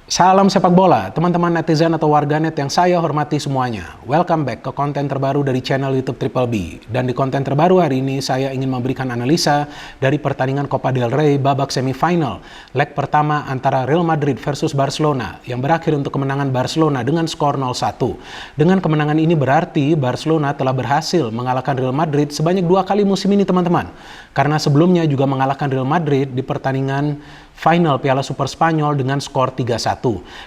Salam sepak bola, teman-teman netizen atau warganet yang saya hormati semuanya. Welcome back ke konten terbaru dari channel YouTube Triple B. Dan di konten terbaru hari ini saya ingin memberikan analisa dari pertandingan Copa del Rey babak semifinal. Leg pertama antara Real Madrid versus Barcelona yang berakhir untuk kemenangan Barcelona dengan skor 0-1. Dengan kemenangan ini berarti Barcelona telah berhasil mengalahkan Real Madrid sebanyak 2 kali musim ini, teman-teman. Karena sebelumnya juga mengalahkan Real Madrid di pertandingan final Piala Super Spanyol dengan skor 3-1.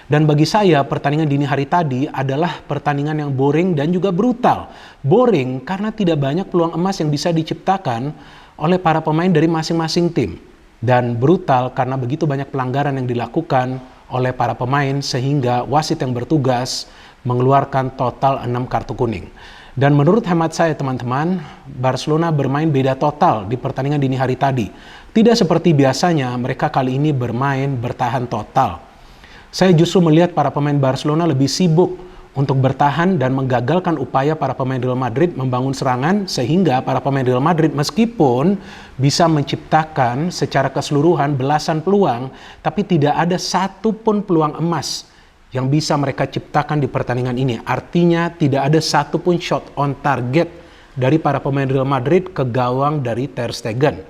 Dan bagi saya pertandingan dini hari tadi adalah pertandingan yang boring dan juga brutal. Boring karena tidak banyak peluang emas yang bisa diciptakan oleh para pemain dari masing-masing tim. Dan brutal karena begitu banyak pelanggaran yang dilakukan oleh para pemain sehingga wasit yang bertugas mengeluarkan total 6 kartu kuning. Dan menurut hemat saya, teman-teman, Barcelona bermain beda total di pertandingan dini hari tadi. Tidak seperti biasanya, mereka kali ini bermain bertahan total. Saya justru melihat para pemain Barcelona lebih sibuk untuk bertahan dan menggagalkan upaya para pemain Real Madrid membangun serangan, sehingga para pemain Real Madrid meskipun bisa menciptakan secara keseluruhan belasan peluang, tapi tidak ada satupun peluang emas yang bisa mereka ciptakan di pertandingan ini. Artinya tidak ada satupun shot on target dari para pemain Real Madrid ke gawang dari Ter Stegen.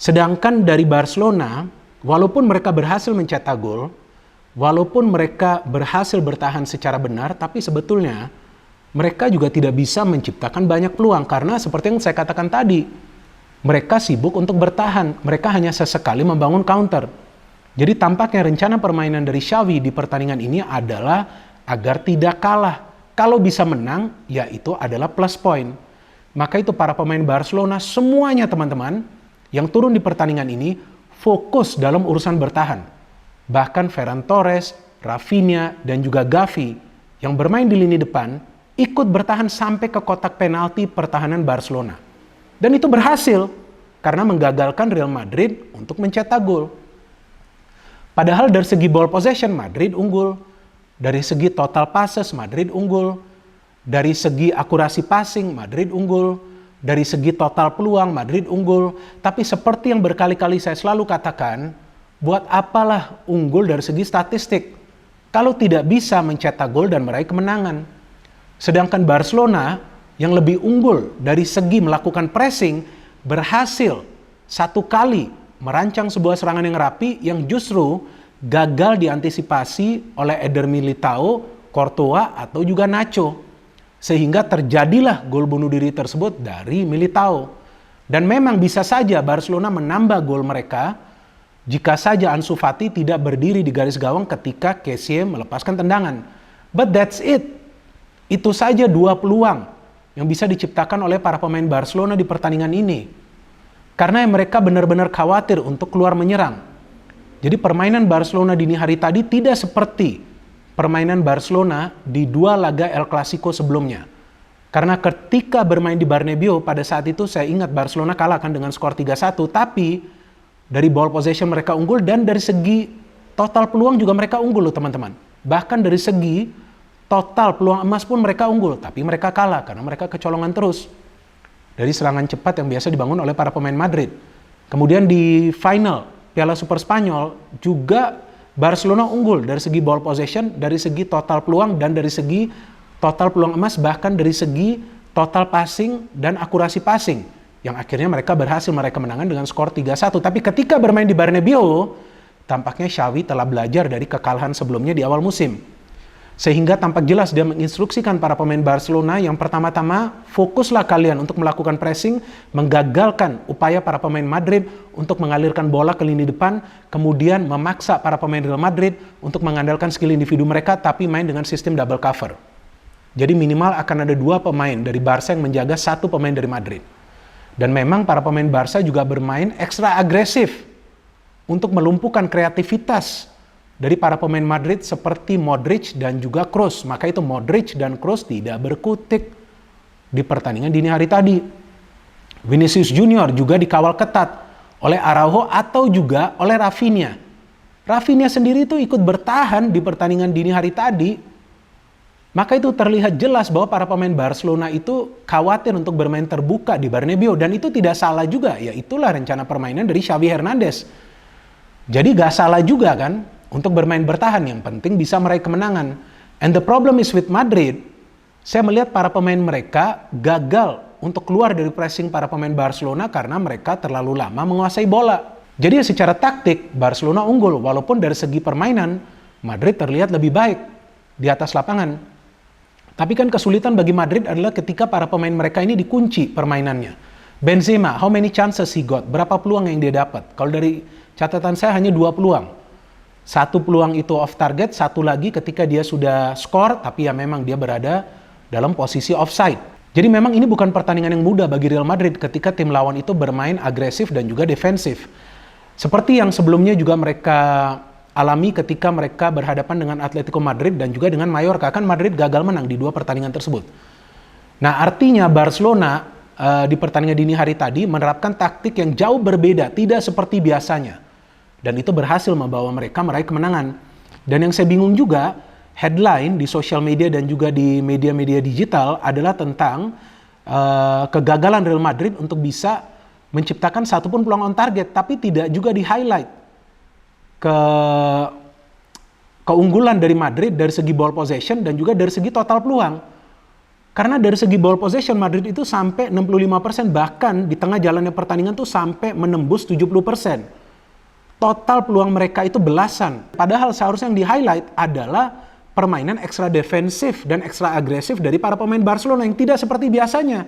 Sedangkan dari Barcelona, walaupun mereka berhasil mencetak gol, walaupun mereka berhasil bertahan secara benar, tapi sebetulnya mereka juga tidak bisa menciptakan banyak peluang. Karena seperti yang saya katakan tadi, mereka sibuk untuk bertahan. Mereka hanya sesekali membangun counter. Jadi tampaknya rencana permainan dari Xavi di pertandingan ini adalah agar tidak kalah. Kalau bisa menang, ya itu adalah plus point. Maka itu para pemain Barcelona semuanya, teman-teman, yang turun di pertandingan ini fokus dalam urusan bertahan. Bahkan Ferran Torres, Rafinha, dan juga Gavi yang bermain di lini depan ikut bertahan sampai ke kotak penalti pertahanan Barcelona. Dan itu berhasil karena menggagalkan Real Madrid untuk mencetak gol. Padahal dari segi ball possession Madrid unggul, dari segi total passes Madrid unggul, dari segi akurasi passing Madrid unggul, dari segi total peluang Madrid unggul. Tapi seperti yang berkali-kali saya selalu katakan, buat apalah unggul dari segi statistik kalau tidak bisa mencetak gol dan meraih kemenangan. Sedangkan Barcelona yang lebih unggul dari segi melakukan pressing berhasil satu kali merancang sebuah serangan yang rapi yang justru gagal diantisipasi oleh Eder Militao, Courtois, atau juga Nacho. Sehingga terjadilah gol bunuh diri tersebut dari Militao. Dan memang bisa saja Barcelona menambah gol mereka jika saja Ansu Fati tidak berdiri di garis gawang ketika Kessie melepaskan tendangan. But that's it. Itu saja 2 peluang yang bisa diciptakan oleh para pemain Barcelona di pertandingan ini. Karena mereka benar-benar khawatir untuk keluar menyerang. Jadi permainan Barcelona dini hari tadi tidak seperti permainan Barcelona di 2 laga El Clasico sebelumnya. Karena ketika bermain di Bernabeu pada saat itu saya ingat Barcelona kalah kan dengan skor 3-1. Tapi dari ball possession mereka unggul dan dari segi total peluang juga mereka unggul loh, teman-teman. Bahkan dari segi total peluang emas pun mereka unggul. Tapi mereka kalah karena mereka kecolongan terus dari serangan cepat yang biasa dibangun oleh para pemain Madrid. Kemudian di final Piala Super Spanyol juga Barcelona unggul dari segi ball possession, dari segi total peluang, dan dari segi total peluang emas, bahkan dari segi total passing dan akurasi passing. Yang akhirnya mereka berhasil meraih kemenangan dengan skor 3-1. Tapi ketika bermain di Bernabeu, tampaknya Xavi telah belajar dari kekalahan sebelumnya di awal musim. Sehingga tampak jelas dia menginstruksikan para pemain Barcelona yang pertama-tama fokuslah kalian untuk melakukan pressing, menggagalkan upaya para pemain Madrid untuk mengalirkan bola ke lini depan, kemudian memaksa para pemain Real Madrid untuk mengandalkan skill individu mereka tapi main dengan sistem double cover. Jadi minimal akan ada 2 pemain dari Barca yang menjaga 1 pemain dari Madrid. Dan memang para pemain Barca juga bermain ekstra agresif untuk melumpuhkan kreativitas dari para pemain Madrid seperti Modric dan juga Kroos. Maka itu Modric dan Kroos tidak berkutik di pertandingan dini hari tadi. Vinicius Junior juga dikawal ketat oleh Araujo atau juga oleh Rafinha. Rafinha sendiri itu ikut bertahan di pertandingan dini hari tadi. Maka itu terlihat jelas bahwa para pemain Barcelona itu khawatir untuk bermain terbuka di Bernabeu. Dan itu tidak salah juga, ya itulah rencana permainan dari Xavi Hernandez. Jadi gak salah juga kan untuk bermain bertahan, yang penting bisa meraih kemenangan. And the problem is with Madrid, saya melihat para pemain mereka gagal untuk keluar dari pressing para pemain Barcelona karena mereka terlalu lama menguasai bola. Jadi secara taktik Barcelona unggul, walaupun dari segi permainan Madrid terlihat lebih baik di atas lapangan. Tapi kan kesulitan bagi Madrid adalah ketika para pemain mereka ini dikunci permainannya. Benzema, how many chances he got? Berapa peluang yang dia dapat? Kalau dari catatan saya hanya 2 peluang. 1 peluang itu off target, 1 lagi ketika dia sudah skor, tapi ya memang dia berada dalam posisi offside. Jadi memang ini bukan pertandingan yang mudah bagi Real Madrid ketika tim lawan itu bermain agresif dan juga defensif. Seperti yang sebelumnya juga mereka alami ketika mereka berhadapan dengan Atletico Madrid dan juga dengan Mallorca. Kan Madrid gagal menang di 2 pertandingan tersebut. Nah, artinya Barcelona di pertandingan dini hari tadi menerapkan taktik yang jauh berbeda, tidak seperti biasanya. Dan itu berhasil membawa mereka meraih kemenangan. Dan yang saya bingung juga, headline di sosial media dan juga di media-media digital adalah tentang kegagalan Real Madrid untuk bisa menciptakan satupun peluang on target, tapi tidak juga di-highlight keunggulan dari Madrid dari segi ball possession dan juga dari segi total peluang. Karena dari segi ball possession Madrid itu sampai 65%, bahkan di tengah jalannya pertandingan tuh sampai menembus 70%. Total peluang mereka itu belasan. Padahal seharusnya yang di-highlight adalah permainan ekstra defensif dan ekstra agresif dari para pemain Barcelona yang tidak seperti biasanya.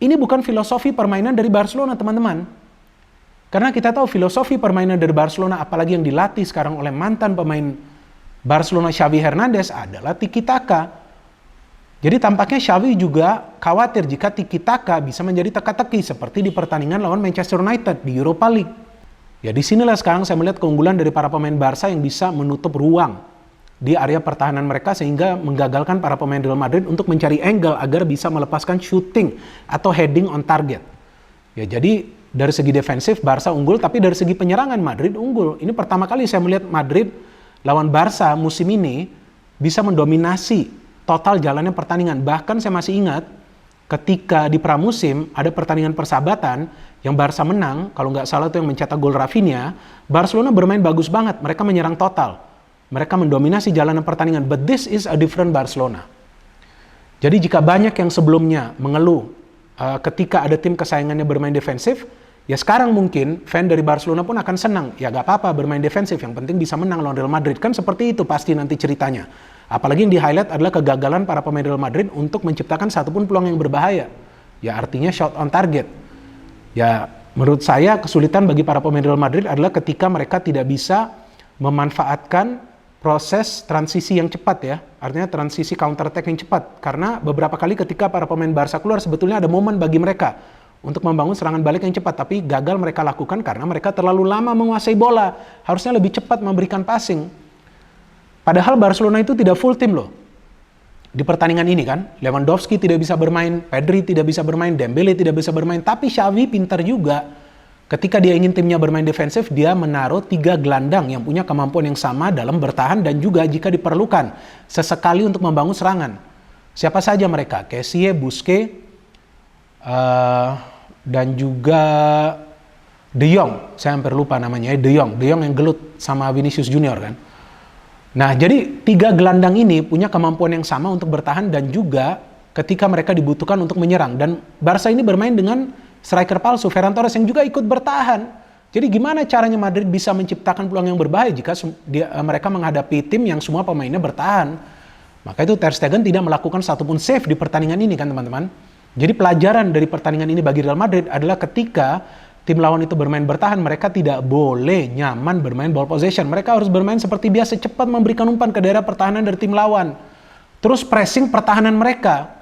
Ini bukan filosofi permainan dari Barcelona, teman-teman. Karena kita tahu filosofi permainan dari Barcelona, apalagi yang dilatih sekarang oleh mantan pemain Barcelona Xavi Hernandez, adalah tiki-taka. Jadi tampaknya Xavi juga khawatir jika tiki-taka bisa menjadi teka-teki seperti di pertandingan lawan Manchester United di Europa League. Ya disinilah sekarang saya melihat keunggulan dari para pemain Barca yang bisa menutup ruang di area pertahanan mereka sehingga menggagalkan para pemain Real Madrid untuk mencari angle agar bisa melepaskan shooting atau heading on target. Ya jadi dari segi defensif Barca unggul, tapi dari segi penyerangan Madrid unggul. Ini pertama kali saya melihat Madrid lawan Barca musim ini bisa mendominasi total jalannya pertandingan. Bahkan saya masih ingat ketika di pramusim ada pertandingan persahabatan yang Barca menang, kalau nggak salah itu yang mencetak gol Rafinha, Barcelona bermain bagus banget, mereka menyerang total. Mereka mendominasi jalanan pertandingan, but this is a different Barcelona. Jadi jika banyak yang sebelumnya mengeluh ketika ada tim kesayangannya bermain defensif, ya sekarang mungkin fan dari Barcelona pun akan senang. Ya gak apa-apa bermain defensif, yang penting bisa menang lawan Real Madrid. Kan seperti itu pasti nanti ceritanya. Apalagi yang di-highlight adalah kegagalan para pemain Real Madrid untuk menciptakan satupun peluang yang berbahaya. Ya artinya shot on target. Ya menurut saya kesulitan bagi para pemain Real Madrid adalah ketika mereka tidak bisa memanfaatkan proses transisi yang cepat ya. Artinya transisi counter attack yang cepat. Karena beberapa kali ketika para pemain Barca keluar sebetulnya ada momen bagi mereka untuk membangun serangan balik yang cepat. Tapi gagal mereka lakukan karena mereka terlalu lama menguasai bola. Harusnya lebih cepat memberikan passing. Padahal Barcelona itu tidak full tim loh. Di pertandingan ini kan, Lewandowski tidak bisa bermain, Pedri tidak bisa bermain, Dembele tidak bisa bermain. Tapi Xavi pintar juga. Ketika dia ingin timnya bermain defensif, dia menaruh 3 gelandang yang punya kemampuan yang sama dalam bertahan dan juga jika diperlukan sesekali untuk membangun serangan. Siapa saja mereka? Kessie, Busquets, dan juga De Jong. Saya hampir lupa namanya, De Jong yang gelut sama Vinicius Junior kan. Nah, jadi 3 gelandang ini punya kemampuan yang sama untuk bertahan dan juga ketika mereka dibutuhkan untuk menyerang. Dan Barca ini bermain dengan striker palsu, Ferran Torres yang juga ikut bertahan. Jadi gimana caranya Madrid bisa menciptakan peluang yang berbahaya jika mereka menghadapi tim yang semua pemainnya bertahan? Maka itu Ter Stegen tidak melakukan satupun save di pertandingan ini kan teman-teman. Jadi pelajaran dari pertandingan ini bagi Real Madrid adalah ketika tim lawan itu bermain bertahan, mereka tidak boleh nyaman bermain ball possession. Mereka harus bermain seperti biasa, cepat memberikan umpan ke daerah pertahanan dari tim lawan. Terus pressing pertahanan mereka.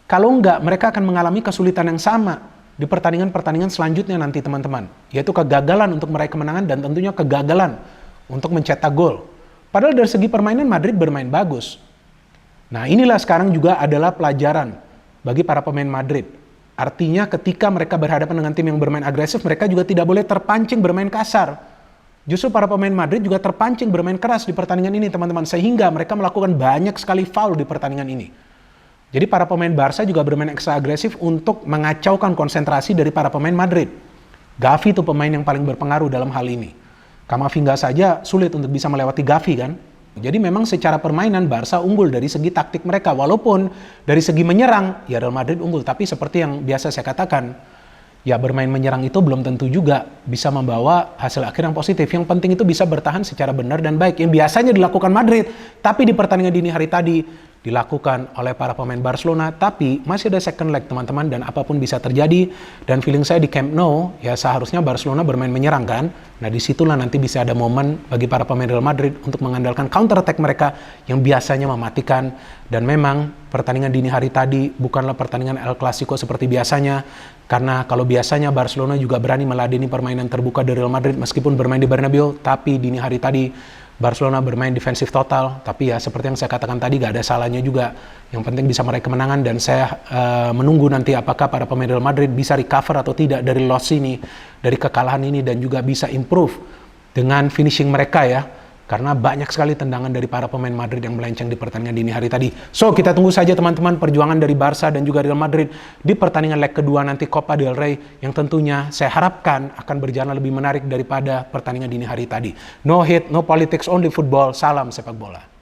Kalau enggak, mereka akan mengalami kesulitan yang sama di pertandingan-pertandingan selanjutnya nanti teman-teman. Yaitu kegagalan untuk meraih kemenangan dan tentunya kegagalan untuk mencetak gol. Padahal dari segi permainan Madrid bermain bagus. Nah inilah sekarang juga adalah pelajaran bagi para pemain Madrid. Artinya ketika mereka berhadapan dengan tim yang bermain agresif, mereka juga tidak boleh terpancing bermain kasar. Justru para pemain Madrid juga terpancing bermain keras di pertandingan ini teman-teman. Sehingga mereka melakukan banyak sekali foul di pertandingan ini. Jadi para pemain Barca juga bermain ekstra agresif untuk mengacaukan konsentrasi dari para pemain Madrid. Gavi itu pemain yang paling berpengaruh dalam hal ini. Camavinga saja sulit untuk bisa melewati Gavi kan. Jadi memang secara permainan Barca unggul dari segi taktik mereka, walaupun dari segi menyerang ya Real Madrid unggul, tapi seperti yang biasa saya katakan, ya bermain menyerang itu belum tentu juga bisa membawa hasil akhir yang positif. Yang penting itu bisa bertahan secara benar dan baik, yang biasanya dilakukan Madrid, tapi di pertandingan dini hari tadi dilakukan oleh para pemain Barcelona. Tapi masih ada second leg teman-teman, dan apapun bisa terjadi. Dan feeling saya di Camp Nou ya seharusnya Barcelona bermain menyerang kan. Nah disitulah nanti bisa ada momen bagi para pemain Real Madrid untuk mengandalkan counter attack mereka yang biasanya mematikan. Dan memang pertandingan dini hari tadi bukanlah pertandingan El Clasico seperti biasanya, karena kalau biasanya Barcelona juga berani meladeni permainan terbuka dari Real Madrid meskipun bermain di Bernabeu, tapi dini hari tadi Barcelona bermain defensif total. Tapi ya seperti yang saya katakan tadi, gak ada salahnya juga. Yang penting bisa meraih kemenangan, dan saya menunggu nanti apakah para pemain Real Madrid bisa recover atau tidak dari loss ini, dari kekalahan ini, dan juga bisa improve dengan finishing mereka ya. Karena banyak sekali tendangan dari para pemain Madrid yang melenceng di pertandingan dini hari tadi. So, kita tunggu saja teman-teman perjuangan dari Barca dan juga Real Madrid di pertandingan leg kedua nanti Copa del Rey, yang tentunya saya harapkan akan berjalan lebih menarik daripada pertandingan dini hari tadi. No hate, no politics, only football. Salam sepak bola.